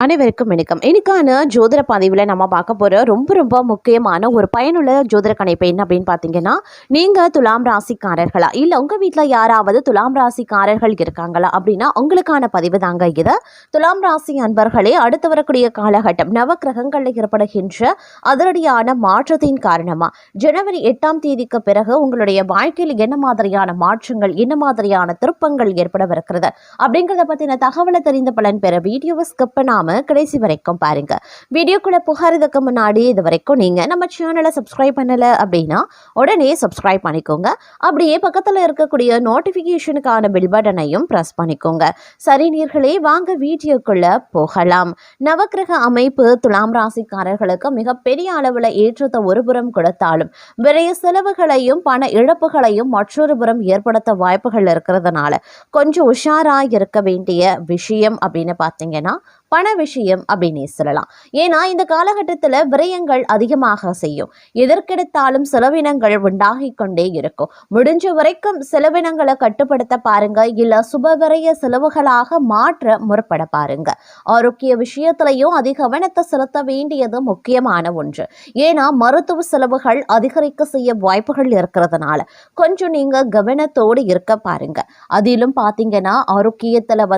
அனைவருக்கும் வணக்கம். இன்னைக்கான ஜோதிட பதிவில் நம்ம பார்க்க போகிற ரொம்ப முக்கியமான ஒரு பயனுள்ள ஜோதிட கணிப்பு என்ன அப்படின்னு பார்த்தீங்கன்னா, நீங்கள் துலாம் ராசிக்காரர்களா இல்லை உங்கள் வீட்டில் யாராவது துலாம் ராசிக்காரர்கள் இருக்காங்களா அப்படின்னா உங்களுக்கான பதிவு தாங்க இது. துலாம் ராசி அன்பர்களே, அடுத்து வரக்கூடிய காலகட்டம் நவக்கிரகங்களில் ஏற்படுகின்ற அதிரடியான மாற்றத்தின் காரணமாக ஜனவரி 8ஆம் தேதிக்கு பிறகு உங்களுடைய வாழ்க்கையில் என்ன மாதிரியான மாற்றங்கள், என்ன மாதிரியான திருப்பங்கள் ஏற்படவிருக்கிறது அப்படிங்கிறத பற்றின தகவலை தெரிந்த பலன் பெற வீடியோவை ஸ்கிப் பண்ணாமல் கடைசி வரைக்கும் பாருங்க. வீடியோக்குள்ள புகாரதுக்கு முன்னாடி இது வரைக்கும் நீங்க நம்ம சேனலை சப்ஸ்கிரைப் பண்ணல அப்படின்னா உடனே சப்ஸ்கிரைப் பண்ணிக்கோங்க. அப்படியே பக்கத்துல இருக்கக்கூடிய நோட்டிபிகேஷனுக்கான பெல் பட்டனையும் பிரஸ் பண்ணிக்கோங்க. சரி நேயர்களே, வாங்க வீடியோக்குள்ள போகலாம். நவக்கிரக அமைப்பு துலாம் ராசிக்காரர்களுக்கு மிகப்பெரிய அளவுல ஏற்றத்தை ஒருபுறம் கொடுத்தாலும் விரைய செலவுகளையும் பண இழப்புகளையும் மற்றொரு புறம் ஏற்படுத்த வாய்ப்புகள் இருக்கிறதுனால கொஞ்சம் உஷாராக இருக்க வேண்டிய விஷயம் அப்படின்னு பார்த்தீங்கன்னா பண விஷயம் அப்படின்னே சொல்லலாம். ஏன்னா இந்த காலகட்டத்தில் விரயங்கள் அதிகமாக செய்யும். எதற்கெடுத்தாலும் செலவினங்கள் உண்டாகி கொண்டே இருக்கும். முடிஞ்ச வரைக்கும் செலவினங்களை கட்டுப்படுத்த பாருங்க, இல்ல சுப விரய செலவுகளாக மாற்ற முற்பட பாருங்க. ஆரோக்கிய விஷயத்திலையும் அதிக கவனத்தை செலுத்த வேண்டியது முக்கியமான ஒன்று. ஏன்னா மருத்துவ செலவுகள் அதிகரிக்க செய்ய வாய்ப்புகள் இருக்கிறதுனால கொஞ்சம் நீங்க கவனத்தோடு இருக்க பாருங்க. அதிலும் பார்த்தீங்கன்னா ஆரோக்கியத்துல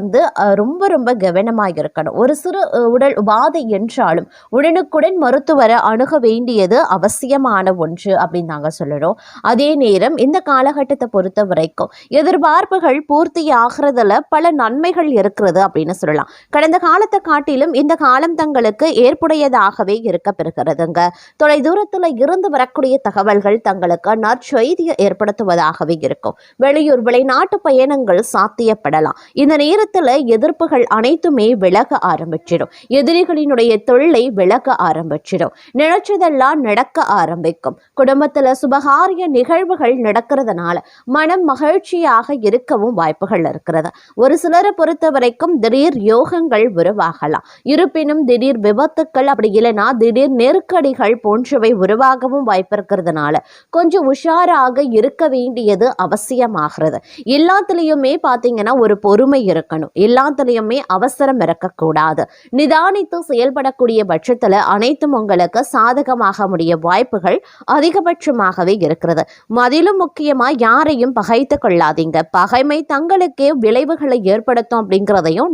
ரொம்ப கவனமாக இருக்கணும். ஒரு சிறு உடல் உபாதை என்றாலும் உடனுக்குடன் மருத்துவரை அணுக வேண்டியது அவசியமான ஒன்று அப்படின்னு நாங்க சொல்லணும். அதே நேரம் இந்த காலகட்டத்தை பொறுத்த வரைக்கும் எதிர்பார்ப்புகள் பூர்த்தி ஆகிறதுல பல நன்மைகள் இருக்கிறது அப்படின்னு சொல்லலாம். கடந்த காலத்தை காட்டிலும் இந்த காலம் தங்களுக்கு ஏற்புடையதாகவே இருக்க பெறுகிறதுங்க. தொலை தூரத்துல இருந்து வரக்கூடிய தகவல்கள் தங்களுக்கு நற்செய்தியை ஏற்படுத்துவதாகவே இருக்கும். வெளியூர் வெளிநாட்டு பயணங்கள் சாத்தியப்படலாம். இந்த நேரத்துல எதிர்ப்புகள் அனைத்துமே விலக ஆரம்பிச்சிடும். எதிரிகளினுடைய தொல்லை விலக ஆரம்பிச்சிடும். நினைச்சதெல்லாம் நடக்க ஆரம்பிக்கும். குடும்பத்துல சுபகாரிய நிகழ்வுகள் நடக்கிறதுனால மனம் மகிழ்ச்சியாக இருக்கவும் வாய்ப்புகள் இருக்கிறது. ஒரு சிலரை பொறுத்த வரைக்கும் திடீர் யோகங்கள் உருவாகலாம். இருப்பினும் திடீர் விபத்துக்கள் அப்படி இல்லைன்னா திடீர் நெருக்கடிகள் போன்றவை உருவாகவும் வாய்ப்பு இருக்கிறதுனால கொஞ்சம் உஷாராக இருக்க வேண்டியது அவசியமாகிறது. எல்லாத்துலயுமே பாத்தீங்கன்னா ஒரு பொறுமை இருக்கணும். எல்லாத்துலயுமே அவசரம் இருக்கக்கூடாது. நிதானித்து செயல்படக்கூடிய பட்சத்துல அனைத்தும் உங்களுக்கு சாதகமாக முடிய வாய்ப்புகள் அதிகபட்சமாகவே இருக்கிறது. அதிலும் முக்கியமா யாரையும் பகைத்து கொள்ளாதீங்க. பகைமை தங்களுக்கே விளைவுகளை ஏற்படுத்தும் அப்படிங்கிறதையும்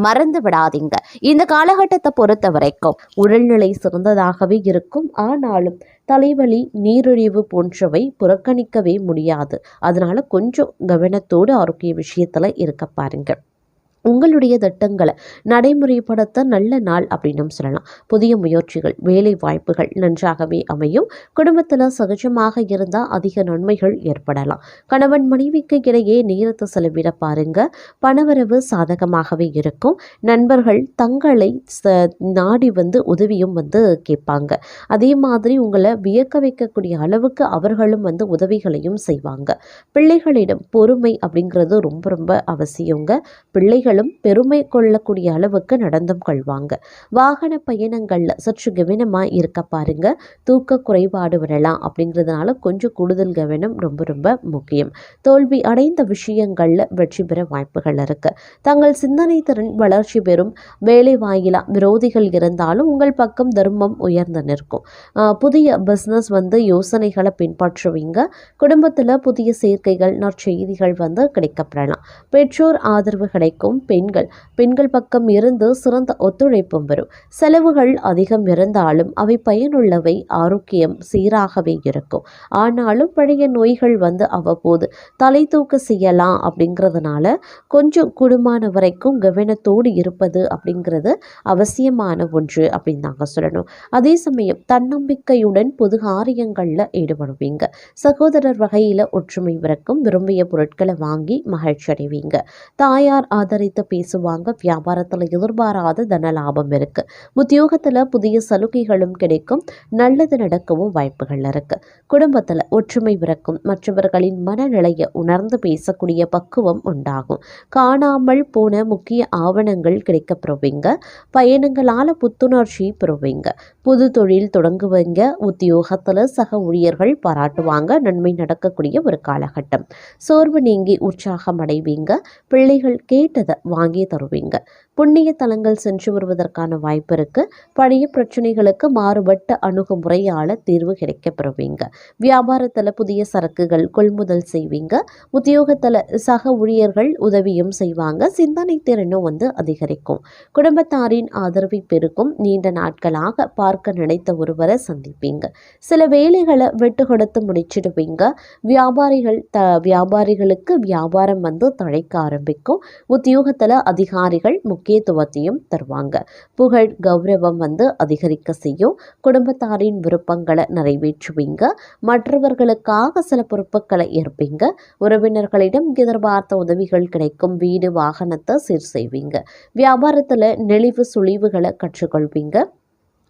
மறந்து விடாதீங்க. இந்த காலகட்டத்தை பொறுத்த வரைக்கும் உடல்நிலை சிறந்ததாகவே இருக்கும். ஆனாலும் தலைவலி, நீரிழிவு போன்றவை புறக்கணிக்கவே முடியாது. அதனால கொஞ்சம் கவனத்தோடு ஆரோக்கிய விஷயத்துல இருக்க பாருங்க. உங்களுடைய திட்டங்களை நடைமுறைப்படுத்த நல்ல நாள் அப்படின்னு சொல்லலாம். புதிய முயற்சிகள், வேலை வாய்ப்புகள் நன்றாகவே அமையும். குடும்பத்தில் சகஜமாக இருந்தால் அதிக நன்மைகள் ஏற்படலாம். கணவன் மனைவிக்கு இடையே நேரத்தை செலவிட பாருங்க. பணவரவு சாதகமாகவே இருக்கும். நண்பர்கள் தங்களை நாடி உதவியும் கேட்பாங்க. அதே மாதிரி உங்களை வியக்க வைக்கக்கூடிய அளவுக்கு அவர்களும் உதவிகளையும் செய்வாங்க. பிள்ளைகளிடம் பொறுமை அப்படிங்கிறது ரொம்ப அவசியங்க. பிள்ளைகள் பெருமை கொள்ளக்கூடிய அளவுக்கு நடந்தும் கொள்வாங்க. வாகன பயணங்கள்ல சற்று கவனமா இருக்க பாருங்க. தூக்க குறைபாடு வரலாம். அப்படிங்கிறதுனால கொஞ்சம் கூடுதல் கவனம் ரொம்ப முக்கியம். தோல்வி அடைந்த விஷயங்கள்ல வெற்றி பெற வாய்ப்புகள் இருக்கு. தங்கள் சிந்தனை திறன் வளர்ச்சி பெறும். வேலை வாயிலா விரோதிகள் இருந்தாலும் உங்கள் பக்கம் தர்மம் உயர்ந்து நிற்கும். புதிய பிசினஸ் யோசனைகளை பின்பற்றுவீங்க. குடும்பத்துல புதிய சேர்க்கைகள், நற்செய்திகள் கிடைக்கப்படலாம். பெற்றோர் ஆதரவு கிடைக்கும். பெண்கள் பக்கம் இருந்து சிறந்த ஒத்துழைப்பும் வரும். செலவுகள் அதிகம் இருந்தாலும் அவை பயனுள்ளவை. ஆரோக்கியம் சீராகவே இருக்கும். ஆனாலும் பழைய நோய்கள் அவ்வப்போது தலை தூக்க செய்யலாம். அப்படிங்கிறதுனால கொஞ்சம் கூடுமான வரைக்கும் கவனத்தோடு இருப்பது அப்படிங்கிறது அவசியமான ஒன்று அப்படின்னு நாங்கள் சொல்லணும். அதே சமயம் தன்னம்பிக்கையுடன் பொது காரியங்களில் ஈடுபடுவீங்க. சகோதரர் வகையில் ஒற்றுமை விறக்கும். விரும்பிய பொருட்களை வாங்கி மகிழ்ச்சி அடைவீங்க. தாயார் ஆதரித்து பேசுவாங்க. வியாபாரத்தில் எதிர்பாராத தன லாபம் இருக்கு. உத்தியோகத்தில் புதிய சலுகைகளும் கிடைக்கும். நல்லது நடக்கவும் வாய்ப்புகள் இருக்கு. குடும்பத்தில் ஒற்றுமை பிறக்கும். மற்றவர்களின் மனநிலையை உணர்ந்து பேசக்கூடிய பக்குவம் உண்டாகும். காணாமல் போன முக்கிய ஆவணங்கள் கிடைக்கப்பெறுவீங்க. பயணங்களால புத்துணர்ச்சி பெறுவீங்க. புது தொழில் தொடங்குவீங்க. உத்தியோகத்தில் சக ஊழியர்கள் பாராட்டுவாங்க. நன்மை நடக்கக்கூடிய ஒரு காலகட்டம். சோர்வு நீங்கி உற்சாகம் அடைவீங்க. பிள்ளைகள் கேட்டதை வாங்கி தருவீங்க. புண்ணிய தலங்கள் சென்று வருவதற்கான வாய்ப்பு இருக்கு. பழைய பிரச்சனைகளுக்கு மாறுபட்ட அணுகுமுறையால தீர்வு கிடைக்க பெறுவீங்க. வியாபாரத்துல புதிய சரக்குகள் கொள்முதல் செய்வீங்க. உத்தியோகத்துல சக ஊழியர்கள் உதவியும் செய்வாங்க. சிந்தனை திறனும் அதிகரிக்கும். குடும்பத்தாரின் ஆதரவை பெருக்கும். நீண்ட நாட்களாக பார்க்க நினைத்த ஒருவரை சந்திப்பீங்க. சில வேலைகளை விட்டு கொடுத்து முடிச்சிடுவீங்க. வியாபாரிகளுக்கு வியாபாரம் தழைக்க ஆரம்பிக்கும். உத்தியோகத்துல அதிகாரிகள் முக்கியத்துவத்தையும் தருவாங்க. புகழ் கௌரவம் அதிகரிக்க செய்யும். குடும்பத்தாரின் விருப்பங்களை நிறைவேற்றுவீங்க. மற்றவர்களுக்காக சில பொறுப்புகளை ஏற்பீங்க. உறவினர்களிடம் எதிர்பார்த்த உதவிகள் கிடைக்கும். வீடு வாகனத்தை சீர் செய்வீங்க. வியாபாரத்துல நெளிவு சுழிவுகளை கற்றுக்கொள்வீங்க.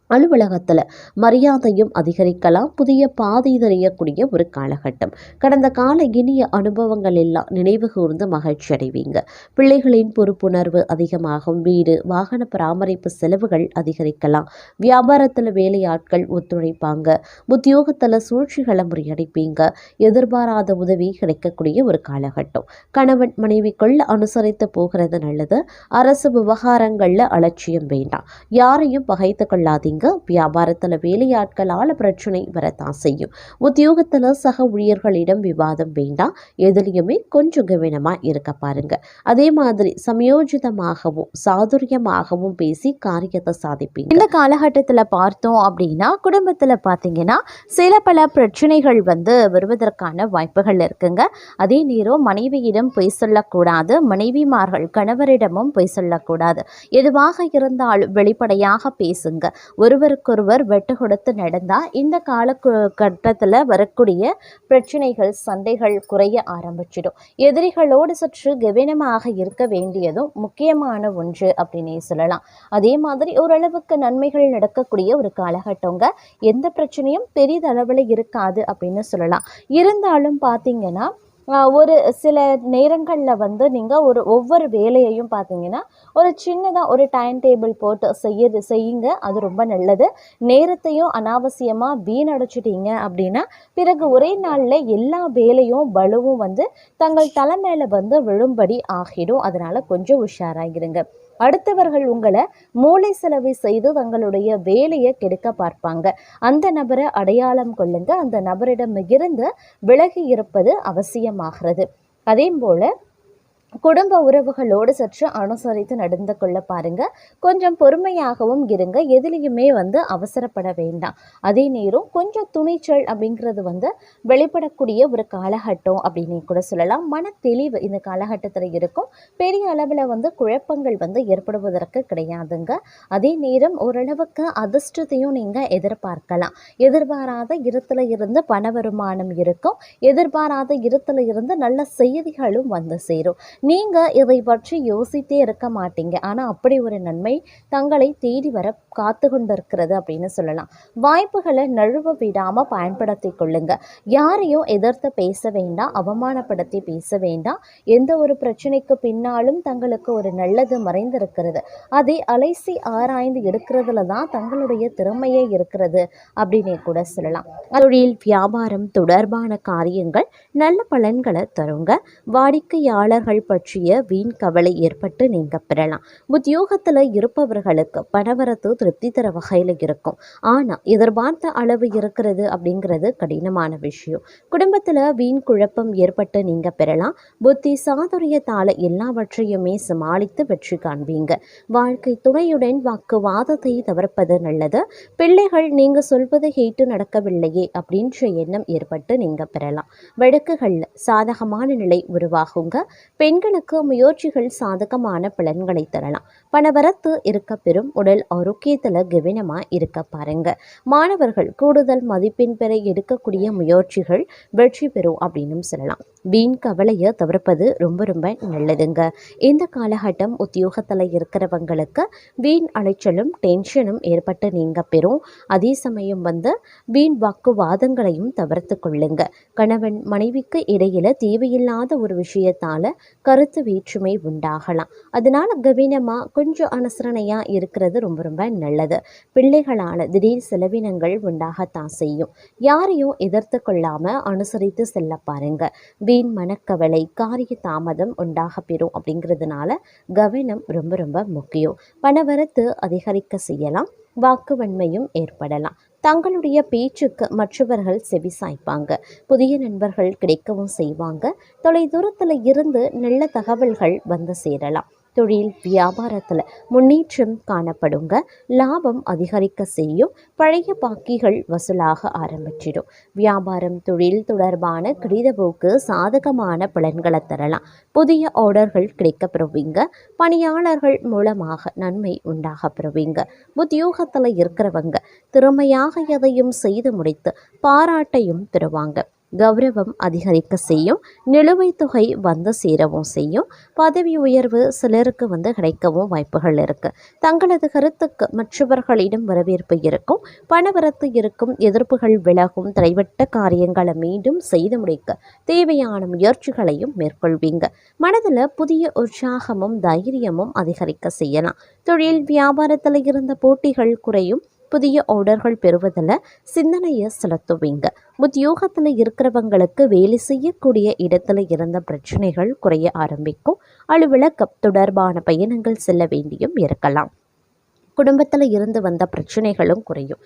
அலுவலகத்தில் மரியாதையும் அதிகரிக்கலாம். புதிய பாதை தெரியக்கூடிய ஒரு காலகட்டம். கடந்த கால இனிய அனுபவங்கள் எல்லாம் நினைவு கூர்ந்து மகிழ்ச்சி அடைவீங்க. பிள்ளைகளின் பொறுப்புணர்வு அதிகமாகும். வீடு வாகன பராமரிப்பு செலவுகள் அதிகரிக்கலாம். வியாபாரத்தில் வேலையாட்கள் ஒத்துழைப்பாங்க. உத்தியோகத்தில் சூழ்ச்சிகளை முறியடிப்பீங்க. எதிர்பாராத உதவி கிடைக்கக்கூடிய ஒரு காலகட்டம். கணவன் மனைவிக்குள் அனுசரித்து போகிறது நல்லது. அரசு விவகாரங்களில் அலட்சியம் வேண்டாம். யாரையும் பகைத்து கொள்ளாதீங்க. வியாபாரத்தில் வேலையாட்களால் பிரச்சனை வரத்தான் செய்யும். உத்தியோகத்தில் சக ஊழியர்களிடம் விவாதம் வேண்டாம். எதுலையுமே கொஞ்சம் கவனமாக இருக்க பாருங்க. அதே மாதிரி சமயோஜிதமாகவும் சாதுரியமாகவும் பேசி காரியத்தை சாதிப்பீங்க. இந்த காலகட்டத்தில் பார்த்தோம் அப்படின்னா குடும்பத்தில் பார்த்தீங்கன்னா சில பல பிரச்சனைகள் வருவதற்கான வாய்ப்புகள் இருக்குங்க. அதே நேரம் மனைவியிடம் பொய் சொல்லக்கூடாது. மனைவிமார்கள் கணவரிடமும் பொய் சொல்லக்கூடாது. எதுவாக இருந்தாலும் வெளிப்படையாக பேசுங்க. ஒருவருக்கொருவர் வெட்டு கொடுத்து நடந்தால் இந்த காலகட்டத்தில் வரக்கூடிய பிரச்சனைகள் சண்டைகள் குறைய ஆரம்பிச்சிடும். எதிரிகளோடு சற்று கவனமாக இருக்க வேண்டியதும் முக்கியமான ஒன்று அப்படின்னே சொல்லலாம். அதே மாதிரி ஓரளவுக்கு நன்மைகள் நடக்கக்கூடிய ஒரு காலகட்டங்க. எந்த பிரச்சனையும் பெரிதளவில் இருக்காது அப்படின்னு சொல்லலாம். இருந்தாலும் பார்த்தீங்கன்னா ஒரு சில நேரங்களில் நீங்கள் ஒவ்வொரு வேலையையும் பார்த்தீங்கன்னா ஒரு சின்னதாக ஒரு டைம் டேபிள் போட்டு செய்யுங்க. அது ரொம்ப நல்லது. நேரத்தையும் அனாவசியமாக வீணடிச்சிட்டீங்க அப்படின்னா பிறகு ஒரே நாளில் எல்லா வேலையும் பலுவும் தங்கள் தலைமையில் விழும்படி ஆகிடும். அதனால் கொஞ்சம் உஷாராகிருங்க. அடுத்தவர்கள் உங்களை மூளை செலவை செய்து தங்களுடைய வேலையை கெடுக்க பார்ப்பாங்க. அந்த நபரை அடையாளம் கொள்ளுங்க. அந்த நபரிடம் இருந்து விலகி இருப்பது அவசியமாகிறது. அதே போல குடும்ப உறவுகளோடு சற்று அனுசரித்து நடந்து கொள்ள பாருங்க. கொஞ்சம் பொறுமையாகவும் இருங்க. எதுலேயுமே அவசரப்பட வேண்டாம். அதே நேரம் கொஞ்சம் துணிச்சல் அப்படிங்கிறது வெளிப்படக்கூடிய ஒரு காலகட்டம் அப்படின்னு கூட சொல்லலாம். மன தெளிவு இந்த காலகட்டத்தில் இருக்கும். பெரிய அளவில் குழப்பங்கள் ஏற்படுவதற்கு கிடையாதுங்க. அதே நேரம் ஓரளவுக்கு அதிர்ஷ்டத்தையும் நீங்கள் எதிர்பார்க்கலாம். எதிர்பாராத இடத்துல இருந்து பண வருமானம் இருக்கும். எதிர்பாராத இடத்துல இருந்து நல்ல செய்திகளும் சேரும். நீங்கள் இதை பற்றி யோசித்தே இருக்க மாட்டீங்க. ஆனால் அப்படி ஒரு நன்மை தங்களை தேடி வர காத்து கொண்டிருக்கிறது அப்படின்னு சொல்லலாம். வாய்ப்புகளை நழுவ விடாமல் பயன்படுத்தி கொள்ளுங்க. யாரையும் எதிர்த்து பேச வேண்டாம். அவமானப்படுத்தி பேச வேண்டாம். எந்த ஒரு பிரச்சனைக்கு பின்னாலும் தங்களுக்கு ஒரு நல்லது மறைந்திருக்கிறது. அதை அலைசி ஆராய்ந்து எடுக்கிறதுல தான் தங்களுடைய திறமையே இருக்கிறது அப்படின்னே கூட சொல்லலாம். தொழில் வியாபாரம் தொடர்பான காரியங்கள் நல்ல பலன்களை தருங்க. வாடிக்கையாளர்கள் பற்றிய வீண் கவலை ஏற்பட்டு நீங்க பெறலாம். உத்தியோகத்தில் இருப்பவர்களுக்கு பணவரத்து திருப்தி தர வகையில் இருக்கும். ஆனால் எதிர்பார்த்த அளவு இருக்கிறது அப்படிங்கிறது கடினமான விஷயம். குடும்பத்தில் வீண் குழப்பம் ஏற்பட்டு நீங்க பெறலாம். புத்தி சாதுரியத்தால் எல்லாவற்றையுமே சமாளித்து வெற்றி காண்பீங்க. வாழ்க்கை துணையுடன் வாக்குவாதத்தை தவிர்ப்பது நல்லது. பிள்ளைகள் நீங்க சொல்வதை கேட்டு நடக்கவில்லையே அப்படின்ற எண்ணம் ஏற்பட்டு நீங்க பெறலாம். வழக்குகள் சாதகமான நிலை உருவாகுங்க. பெண்களுக்கு முயற்சிகள் சாதகமான பலன்களை தரலாம். பணவரத்து இருக்க பெறும். உடல் ஆரோக்கியத்தில் கவனமாக இருக்க பாருங்க. மாணவர்கள் கூடுதல் மதிப்பெண் பெற எடுக்கக்கூடிய முயற்சிகள் வெற்றி பெறும் அப்படின்னு சொல்லலாம். வீண் கவலையை தவிர்ப்பது ரொம்ப ரொம்ப நல்லதுங்க. இந்த காலகட்டம் உத்தியோகத்தில் இருக்கிறவங்களுக்கு வீண் அலைச்சலும் டென்ஷனும் ஏற்பட்டு நீங்க பெறும். அதே சமயம் வீண் வாக்குவாதங்களையும் தவிர்த்து கொள்ளுங்க. கணவன் மனைவிக்கு இடையில தேவையில்லாத ஒரு விஷயத்தால கருத்து வேற்றுமை உண்டாகலாம். அதனால கவனமாக கொஞ்சம் அனுசரணையாக இருக்கிறது ரொம்ப ரொம்ப நல்லது. பிள்ளைகளால் திடீர் செலவினங்கள் உண்டாகத்தான் செய்யும். யாரையும் எதிர்த்து கொள்ளாமல் அனுசரித்து செல்ல பாருங்க. வீண் மனக்கவலை காரிய தாமதம் உண்டாக பெறும். அப்படிங்கிறதுனால கவனம் ரொம்ப ரொம்ப முக்கியம். பணவரத்து அதிகரிக்க செய்யலாம். வாக்குவன்மையும் ஏற்படலாம். தங்களுடைய பேச்சுக்கு மற்றவர்கள் செவிசாய்ப்பாங்க. புதிய நண்பர்கள் கிடைக்கவும் செய்வாங்க. தொலைதூரத்தில் இருந்து நல்ல தகவல்கள் வந்து சேரலாம். தொழில் வியாபாரத்தில் முன்னேற்றம் காணப்படுங்க. லாபம் அதிகரிக்க செய்யும். பழைய பாக்கிகள் வசூலாக ஆரம்பிச்சிடும். வியாபாரம் தொழில் தொடர்பான கடித போக்கு சாதகமான பலன்களை தரலாம். புதிய ஆர்டர்கள் கிடைக்க பெறுவீங்க. பணியாளர்கள் மூலமாக நன்மை உண்டாக பெறுவீங்க. உத்தியோகத்தில் இருக்கிறவங்க திறமையாக எதையும் செய்து முடித்து பாராட்டையும் பெறுவாங்க. கௌரவம் அதிகரிக்க செய்யும். நிலுவைத் தொகை வந்து சேரவும் செய்யும். பதவி உயர்வு சிலருக்கு வந்து கிடைக்கவும் வாய்ப்புகள் இருக்கு. தங்களது கருத்துக்கு மற்றவர்களிடம் வரவேற்பு இருக்கும். பணவரத்து இருக்கும். எதிர்ப்புகள் விலகும். தடைபட்ட காரியங்களை மீண்டும் செய்து முடிக்க தேவையான முயற்சிகளையும் மேற்கொள்வீங்க. மனதில் புதிய உற்சாகமும் தைரியமும் அதிகரிக்க செய்யலாம். தொழில் வியாபாரத்தில் இருந்த போட்டிகள் குறையும். புதிய ஆர்டர்கள் பெறுவதில் சிந்தனையை செலுத்துவீங்க. உத்தியோகத்தில் இருக்கிறவங்களுக்கு வேலை செய்யக்கூடிய இடத்துல இருந்த பிரச்சனைகள் குறைய ஆரம்பிக்கும். அலுவலகம் தொடர்பான பயணங்கள் செல்ல வேண்டியும் இருக்கலாம். குடும்பத்தில் இருந்து வந்த பிரச்சனைகளும் குறையும்.